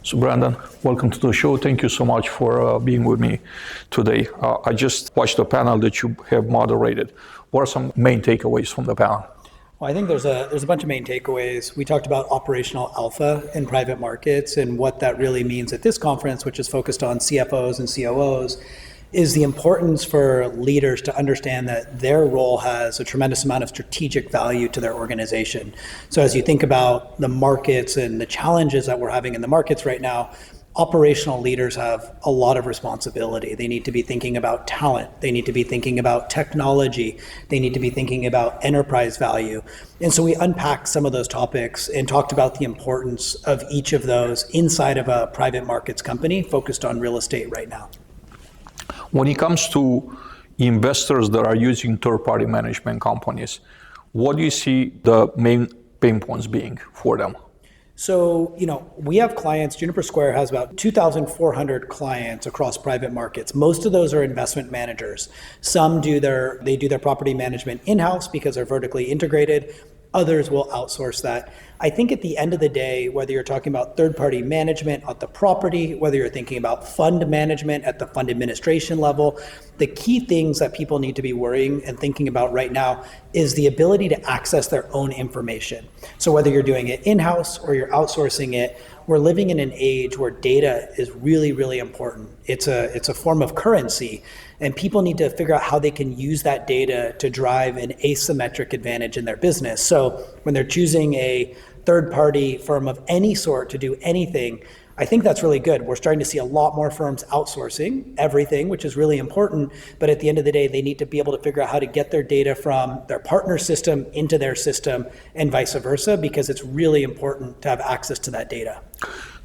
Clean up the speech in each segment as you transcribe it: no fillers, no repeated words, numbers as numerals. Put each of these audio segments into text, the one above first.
So Brandon, welcome to the show. Thank you so much for being with me today. I just watched the panel that you have moderated. What are some main takeaways from the panel? Well, I think there's a bunch of main takeaways. We talked about operational alpha in private markets and what that really means at this conference, which is focused on CFOs and COOs, is the importance for leaders to understand that their role has a tremendous amount of strategic value to their organization. So as you think about the markets and the challenges that we're having in the markets right now, operational leaders have a lot of responsibility. They need to be thinking about talent. They need to be thinking about technology. They need to be thinking about enterprise value. And so we unpacked some of those topics and talked about the importance of each of those inside of a private markets company focused on real estate right now. When it comes to investors that are using third-party management companies, what do you see the main pain points being for them? So, we have clients. Juniper Square has about 2,400 clients across private markets. Most of those are investment managers. Some do their property management in-house because they're vertically integrated. Others will outsource that. I think at the end of the day, whether you're talking about third-party management at the property, whether you're thinking about fund management at the fund administration level, the key things that people need to be worrying and thinking about right now is the ability to access their own information. So whether you're doing it in-house or you're outsourcing it, we're living in an age where data is really, really important. It's a form of currency, and people need to figure out how they can use that data to drive an asymmetric advantage in their business. So when they're choosing a third-party firm of any sort to do anything, I think that's really good. We're starting to see a lot more firms outsourcing everything, which is really important. But at the end of the day, they need to be able to figure out how to get their data from their partner system into their system and vice versa, because it's really important to have access to that data.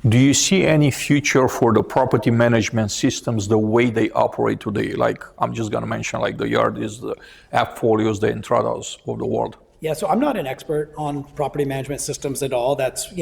Do you see any future for the property management systems the way they operate today? Like, I'm just going to mention like the Yardis, the AppFolios, the Entradas of the world. Yeah, so I'm not an expert on property management systems at all. That's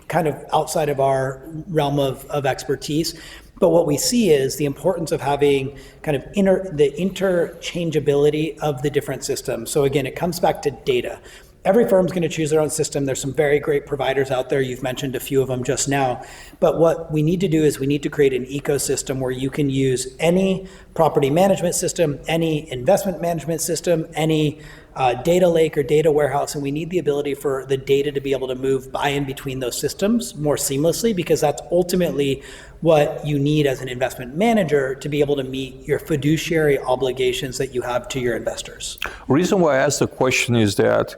kind of outside of our realm of expertise. But what we see is the importance of having kind of the interchangeability of the different systems. So again, it comes back to data. Every firm's going to choose their own system. There's some very great providers out there. You've mentioned a few of them just now. But what we need to do is we need to create an ecosystem where you can use any property management system, any investment management system, any data lake or data warehouse, and we need the ability for the data to be able to move by and between those systems more seamlessly, because that's ultimately what you need as an investment manager to be able to meet your fiduciary obligations that you have to your investors. The reason why I asked the question is that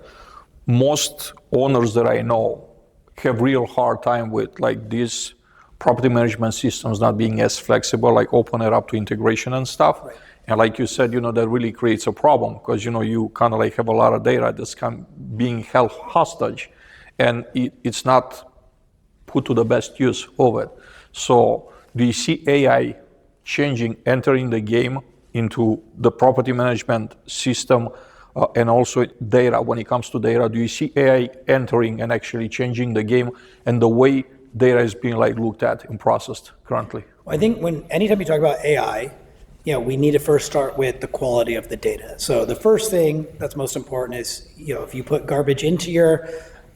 most owners that I know have real hard time with like these property management systems not being as flexible, like open it up to integration and stuff. Right. And like you said, that really creates a problem because, you kind of like have a lot of data that's being held hostage and it's not put to the best use of it. So do you see AI entering the game into the property management system and also data? When it comes to data, do you see AI entering and actually changing the game and the way data is being like looked at and processed currently? I think anytime you talk about AI, we need to first start with the quality of the data. So the first thing that's most important is, if you put garbage into your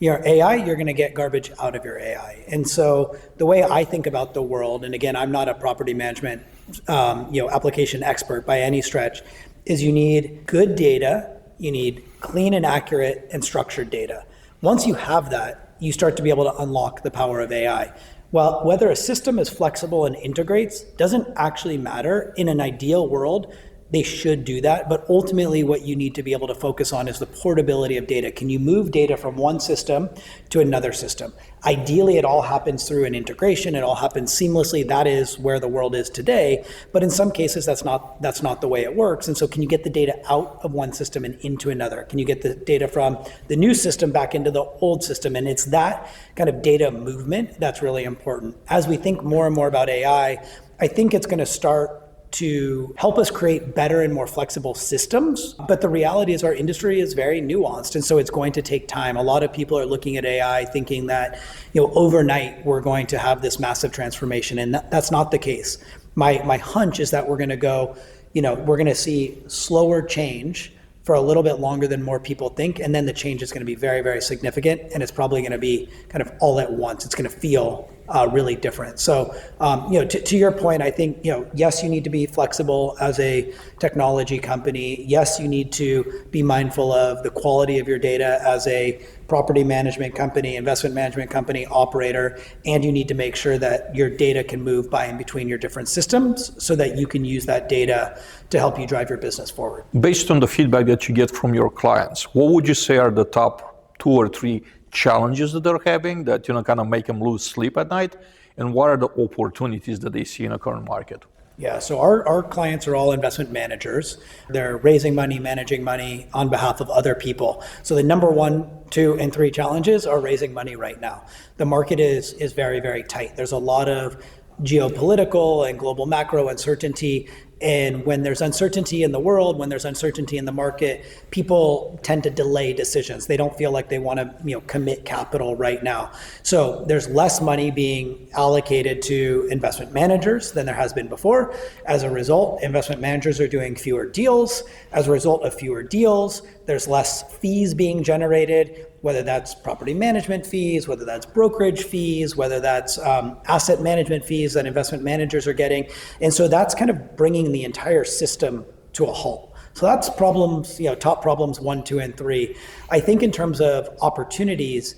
AI, you're going to get garbage out of your AI. And so the way I think about the world, and again, I'm not a property management, application expert by any stretch, is you need good data, you need clean and accurate and structured data. Once you have that, you start to be able to unlock the power of AI. Well, whether a system is flexible and integrates doesn't actually matter. In an ideal world, they should do that. But ultimately, what you need to be able to focus on is the portability of data. Can you move data from one system to another system? Ideally, it all happens through an integration. It all happens seamlessly. That is where the world is today. But in some cases, that's not the way it works. And so can you get the data out of one system and into another? Can you get the data from the new system back into the old system? And it's that kind of data movement that's really important. As we think more and more about AI, I think it's going to start to help us create better and more flexible systems. But the reality is our industry is very nuanced, and so it's going to take time. A lot of people are looking at AI thinking that, overnight we're going to have this massive transformation, and that's not the case. My hunch is that we're going to go, we're going to see slower change for a little bit longer than more people think, and then the change is going to be very, very significant, and it's probably going to be kind of all at once. It's going to feel really different. So, to your point, I think, yes, you need to be flexible as a technology company. Yes, you need to be mindful of the quality of your data as a property management company, investment management company, operator, and you need to make sure that your data can move by and between your different systems so that you can use that data to help you drive your business forward. Based on the feedback that you get from your clients, what would you say are the top 2 or 3 challenges that they're having that kind of make them lose sleep at night, and what are the opportunities that they see in the current market? Yeah, so our clients are all investment managers. They're raising money, managing money on behalf of other people. So the number 1, 2, and 3 challenges are raising money right now. The market is very, very tight. There's a lot of geopolitical and global macro uncertainty. And when there's uncertainty in the world, when there's uncertainty in the market, people tend to delay decisions. They don't feel like they want to, commit capital right now. So there's less money being allocated to investment managers than there has been before. As a result, investment managers are doing fewer deals. As a result of fewer deals, there's less fees being generated, whether that's property management fees, whether that's brokerage fees, whether that's asset management fees that investment managers are getting. And so that's kind of bringing the entire system to a halt. So that's problems, top problems 1, 2, and 3. I think in terms of opportunities,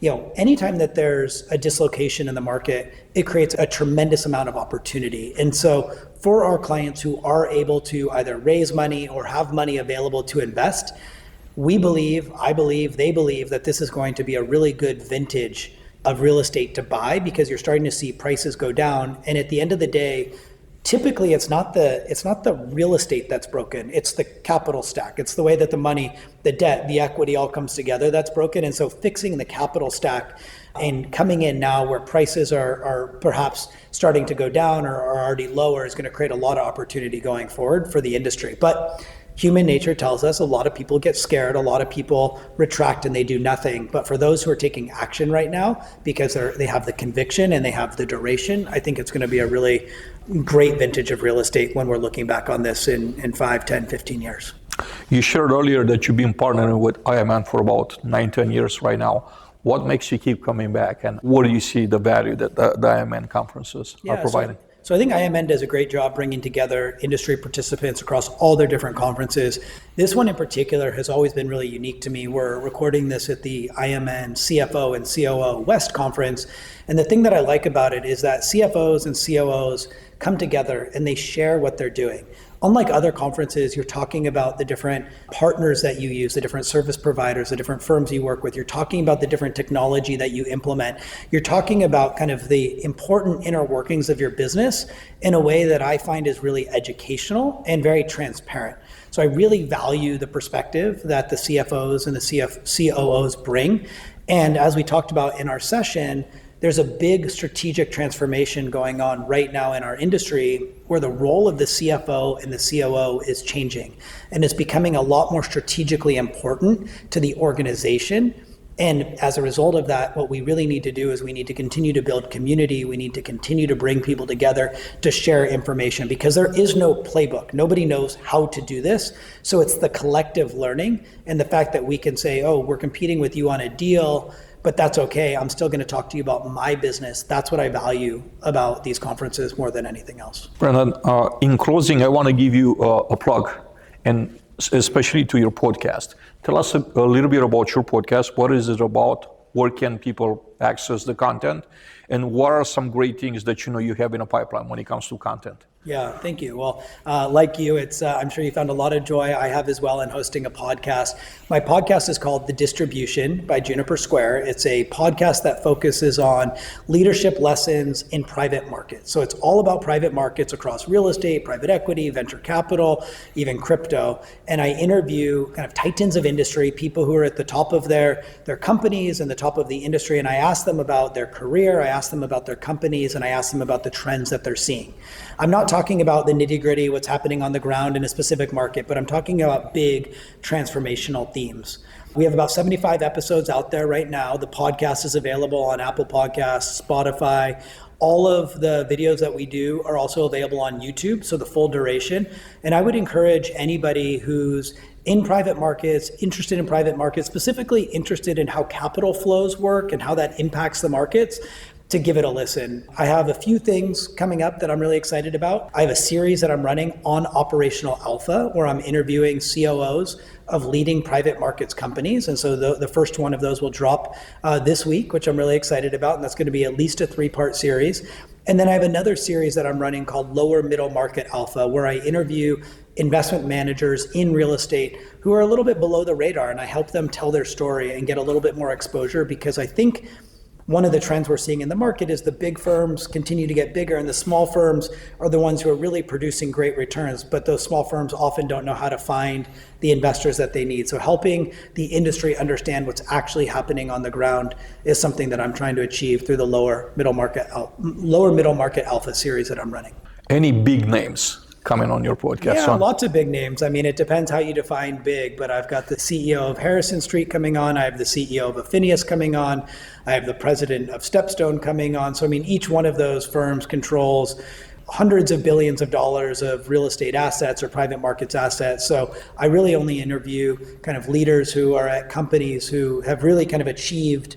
anytime that there's a dislocation in the market, it creates a tremendous amount of opportunity. And so for our clients who are able to either raise money or have money available to invest, we believe, I believe, they believe that this is going to be a really good vintage of real estate to buy because you're starting to see prices go down. And at the end of the day, typically it's not the real estate that's broken, it's the capital stack. It's the way that the money, the debt, the equity all comes together that's broken. And so fixing the capital stack and coming in now where prices are perhaps starting to go down or are already lower is going to create a lot of opportunity going forward for the industry. But human nature tells us a lot of people get scared, a lot of people retract and they do nothing. But for those who are taking action right now, because they have the conviction and they have the duration, I think it's going to be a really great vintage of real estate when we're looking back on this in 5, 10, 15 years. You shared earlier that you've been partnering with IMN for about 9, 10 years right now. What makes you keep coming back, and what do you see the value that the IMN conferences are providing? So I think IMN does a great job bringing together industry participants across all their different conferences. This one in particular has always been really unique to me. We're recording this at the IMN CFO and COO West Conference. And the thing that I like about it is that CFOs and COOs come together and they share what they're doing. Unlike other conferences, you're talking about the different partners that you use, the different service providers, the different firms you work with. You're talking about the different technology that you implement. You're talking about kind of the important inner workings of your business in a way that I find is really educational and very transparent. So I really value the perspective that the CFOs and the COOs bring. And as we talked about in our session, there's a big strategic transformation going on right now in our industry where the role of the CFO and the COO is changing. And it's becoming a lot more strategically important to the organization. And as a result of that, what we really need to do is we need to continue to build community. We need to continue to bring people together to share information because there is no playbook. Nobody knows how to do this. So it's the collective learning and the fact that we can say, oh, we're competing with you on a deal, but that's okay. I'm still going to talk to you about my business. That's what I value about these conferences more than anything else. Brendan, in closing, I want to give you a plug, and especially to your podcast. Tell us a little bit about your podcast. What is it about? Where can people access the content? And what are some great things that you have in a pipeline when it comes to content? Yeah, thank you. Well, like you, it's I'm sure you found a lot of joy. I have as well in hosting a podcast. My podcast is called The Distribution by Juniper Square. It's a podcast that focuses on leadership lessons in private markets. So it's all about private markets across real estate, private equity, venture capital, even crypto. And I interview kind of titans of industry, people who are at the top of their companies and the top of the industry. And I ask them about their career, I ask them about their companies, and I ask them about the trends that they're seeing. I'm not talking about the nitty-gritty, what's happening on the ground in a specific market, but I'm talking about big transformational themes. We have about 75 episodes out there right now. The podcast is available on Apple Podcasts, Spotify. All of the videos that we do are also available on YouTube, so the full duration. And I would encourage anybody who's in private markets, interested in private markets, specifically interested in how capital flows work and how that impacts the markets, to give it a listen. I have a few things coming up that I'm really excited about. I have a series that I'm running on operational alpha where I'm interviewing COOs of leading private markets companies. And so the first one of those will drop this week, which I'm really excited about. And that's going to be at least a 3-part series. And then I have another series that I'm running called Lower Middle Market Alpha, where I interview investment managers in real estate who are a little bit below the radar, and I help them tell their story and get a little bit more exposure, because I think one of the trends we're seeing in the market is the big firms continue to get bigger and the small firms are the ones who are really producing great returns, but those small firms often don't know how to find the investors that they need. So helping the industry understand what's actually happening on the ground is something that I'm trying to achieve through the lower middle market alpha series that I'm running. Any big names coming on your podcast? Yeah, lots of big names. I mean, it depends how you define big, but I've got the CEO of Harrison Street coming on. I have the CEO of Affinius coming on. I have the president of Stepstone coming on. So, I mean, each one of those firms controls hundreds of billions of dollars of real estate assets or private markets assets. So I really only interview kind of leaders who are at companies who have really kind of achieved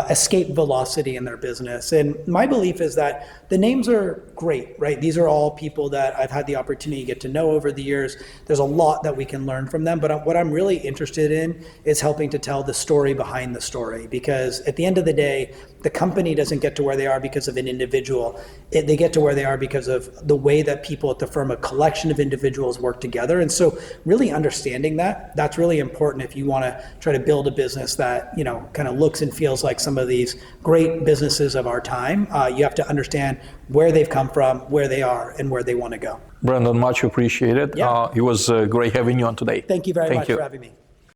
escape velocity in their business. And my belief is that the names are great, right? These are all people that I've had the opportunity to get to know over the years. There's a lot that we can learn from them, but what I'm really interested in is helping to tell the story behind the story, because at the end of the day, the company doesn't get to where they are because of an individual. They get to where they are because of the way that people at the firm, a collection of individuals, work together. And so really understanding that's really important if you want to try to build a business that, you know, kind of looks and feels like some of these great businesses of our time. You have to understand where they've come from, where they are, and where they want to go. Brandon, much appreciated. Yeah. It was great having you on today. Thank you very much for having me.